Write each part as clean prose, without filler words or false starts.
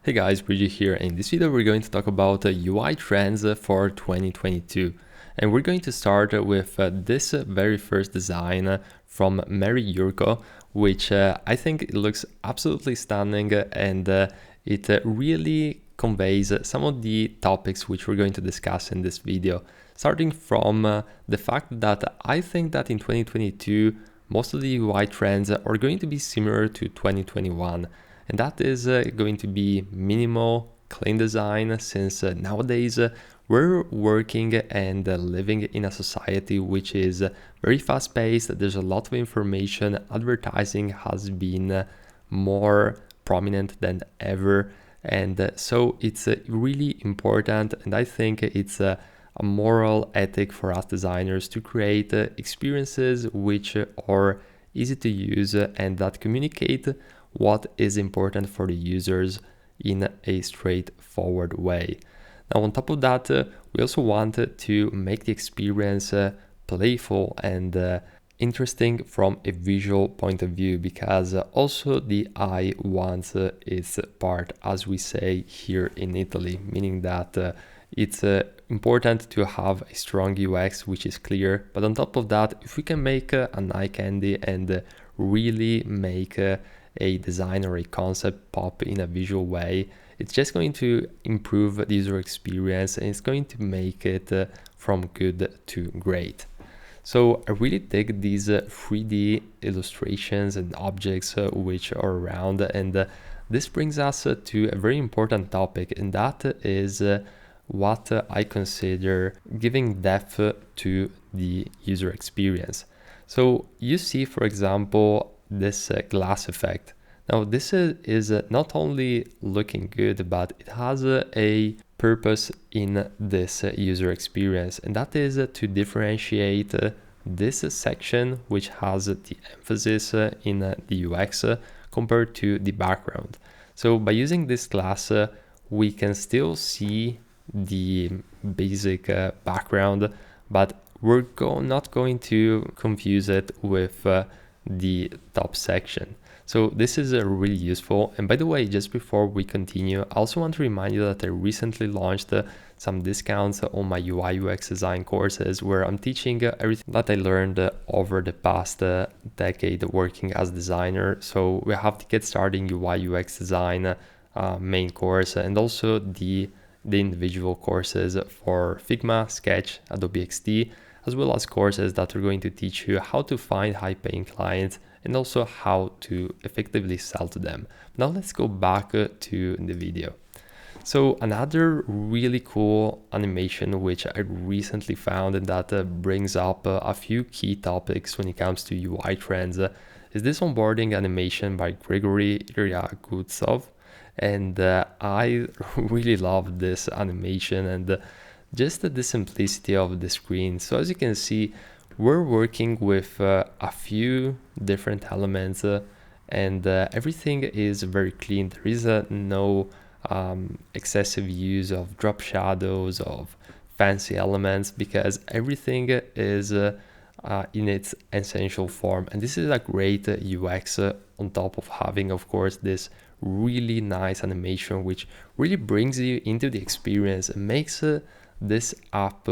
Hey guys, Bridget here. In this video we're going to talk about UI trends for 2022. And we're going to start with this very first design from Mary Yurko, which I think it looks absolutely stunning and it really conveys some of the topics which we're going to discuss in this video. Starting from the fact that I think that in 2022 most of the UI trends are going to be similar to 2021. And that is going to be minimal, clean design, since nowadays we're working and living in a society which is very fast-paced. There's a lot of information. Advertising has been more prominent than ever. And so it's really important. And I think it's a moral ethic for us designers to create experiences which are easy to use and that communicate what is important for the users in a straightforward way. Now, on top of that, we also want to make the experience playful and interesting from a visual point of view, because also the eye wants its part, as we say here in Italy, meaning that it's important to have a strong UX which is clear. But on top of that, if we can make an eye candy and really make a design or a concept pop in a visual way, it's just going to improve the user experience and it's going to make it from good to great. So I really dig these 3D illustrations and objects which are around, and this brings us to a very important topic, and that is what I consider giving depth to the user experience. So you see, for example, this glass effect. Now this is not only looking good, but it has a purpose in this user experience, and that is to differentiate this section which has the emphasis in the UX compared to the background. So by using this glass, we can still see the basic background, but we're not going to confuse it with the top section. So this is really useful. And by the way, just before we continue, I also want to remind you that I recently launched some discounts on my UI UX design courses, where I'm teaching everything that I learned over the past decade working as a designer. So we have the Get Starting UI UX Design main course, and also the individual courses for Figma, Sketch, Adobe XD, as well as courses that are going to teach you how to find high-paying clients and also how to effectively sell to them. Now let's go back to the video. So another really cool animation which I recently found and that brings up a few key topics when it comes to UI trends is this onboarding animation by Grigory Iryakutsov. And I really love this animation and just the simplicity of the screen. So as you can see, we're working with a few different elements and everything is very clean. There is no excessive use of drop shadows, of fancy elements, because everything is in its essential form. And this is a great UX on top of having, of course, this really nice animation which really brings you into the experience and makes this app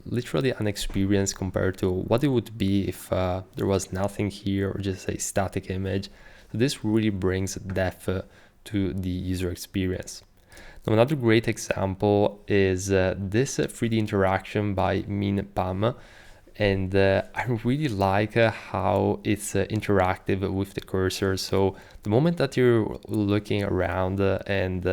literally an experience compared to what it would be if there was nothing here or just a static image. So this really brings depth to the user experience. Now, another great example is this 3D interaction by Min Pam. And I really like how it's interactive with the cursor. So the moment that you're looking around and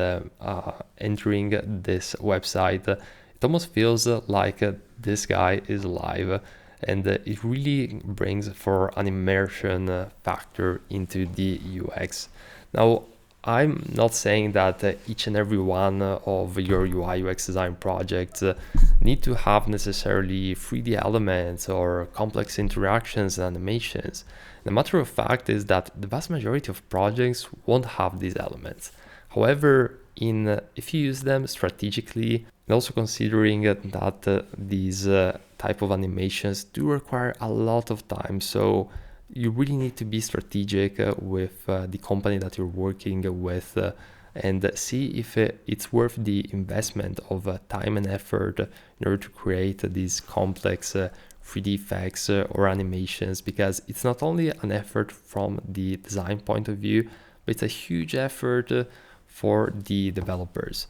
entering this website, it almost feels like this guy is live, and it really brings for an immersion factor into the UX. Now, I'm not saying that each and every one of your UI UX design projects need to have necessarily 3D elements or complex interactions and animations. The matter of fact is that the vast majority of projects won't have these elements. However, if you use them strategically, and also considering that these type of animations do require a lot of time, so you really need to be strategic with the company that you're working with and see if it's worth the investment of time and effort in order to create these complex 3D effects or animations, because it's not only an effort from the design point of view, but it's a huge effort for the developers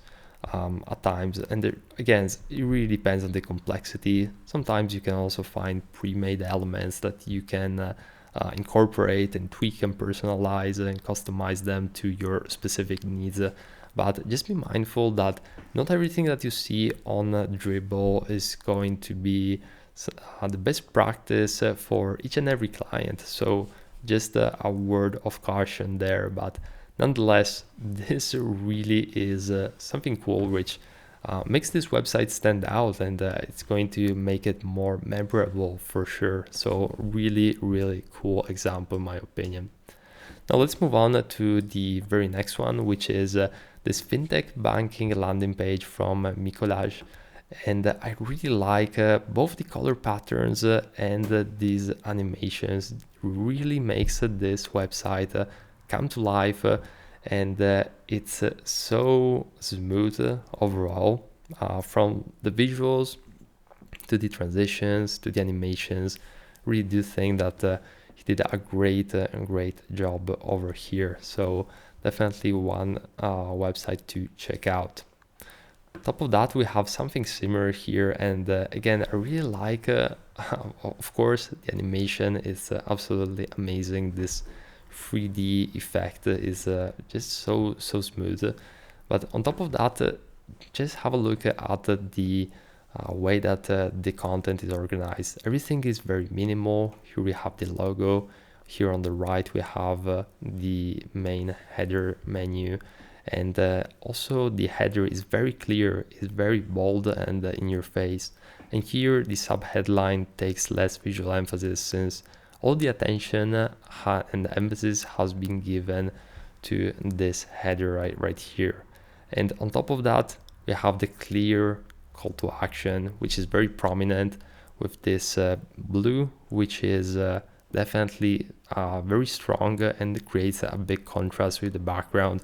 at times. And again, it really depends on the complexity. Sometimes you can also find pre-made elements that you can incorporate and tweak and personalize and customize them to your specific needs. But just be mindful that not everything that you see on Dribble is going to be the best practice for each and every client. So just a word of caution there. But nonetheless, this really is something cool, which makes this website stand out, and it's going to make it more memorable for sure. So really, really cool example in my opinion. Now let's move on to the very next one, which is this fintech banking landing page from Mikolaj. And I really like both the color patterns and these animations. Really makes this website come to life, and it's so smooth overall, from the visuals to the transitions to the animations. Really do think that he did a great job over here. So definitely one website to check out. On top of that, we have something similar here, and again, I really like of course the animation is absolutely amazing. This 3D effect is just so smooth. But on top of that, just have a look at the way that the content is organized. Everything is very minimal. Here we have the logo. Here on the right we have the main header menu, and also the header is very clear, is very bold and in your face. And here the subheadline takes less visual emphasis, since all the attention and emphasis has been given to this header right here. And on top of that, we have the clear call to action, which is very prominent with this blue, which is definitely very strong and creates a big contrast with the background.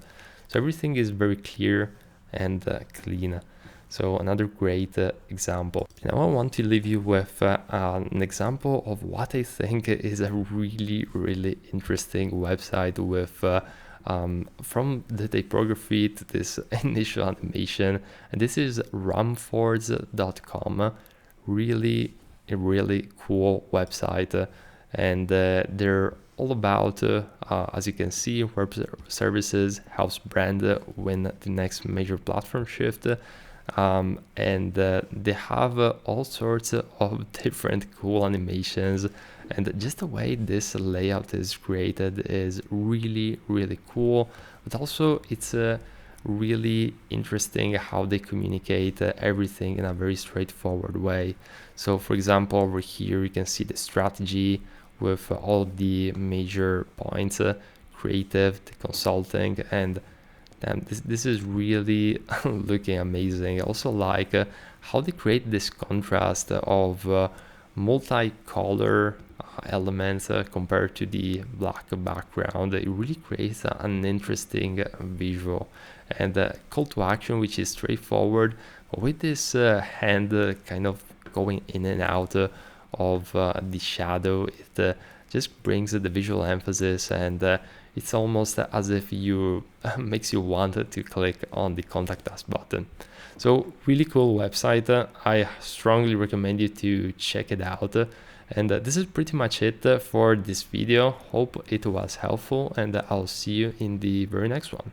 So everything is very clear and clean. So another great example. Now I want to leave you with an example of what I think is a really interesting website with from the typography to this initial animation. And this is rumfords.com. Really a really cool website, and they're all about, as you can see, web services helps brand win the next major platform shift. And they have all sorts of different cool animations, and just the way this layout is created is really cool. But also it's really interesting how they communicate everything in a very straightforward way. So for example, over here you can see the strategy with all the major points, creative, the consulting, and this is really looking amazing. I also like how they create this contrast of multicolor elements compared to the black background. It really creates an interesting visual. And call to action, which is straightforward, but with this hand kind of going in and out of the shadow, it just brings the visual emphasis, and it's almost as if you makes you want to click on the contact us button. So really cool website. I strongly recommend you to check it out. And this is pretty much it for this video. Hope it was helpful, and I'll see you in the very next one.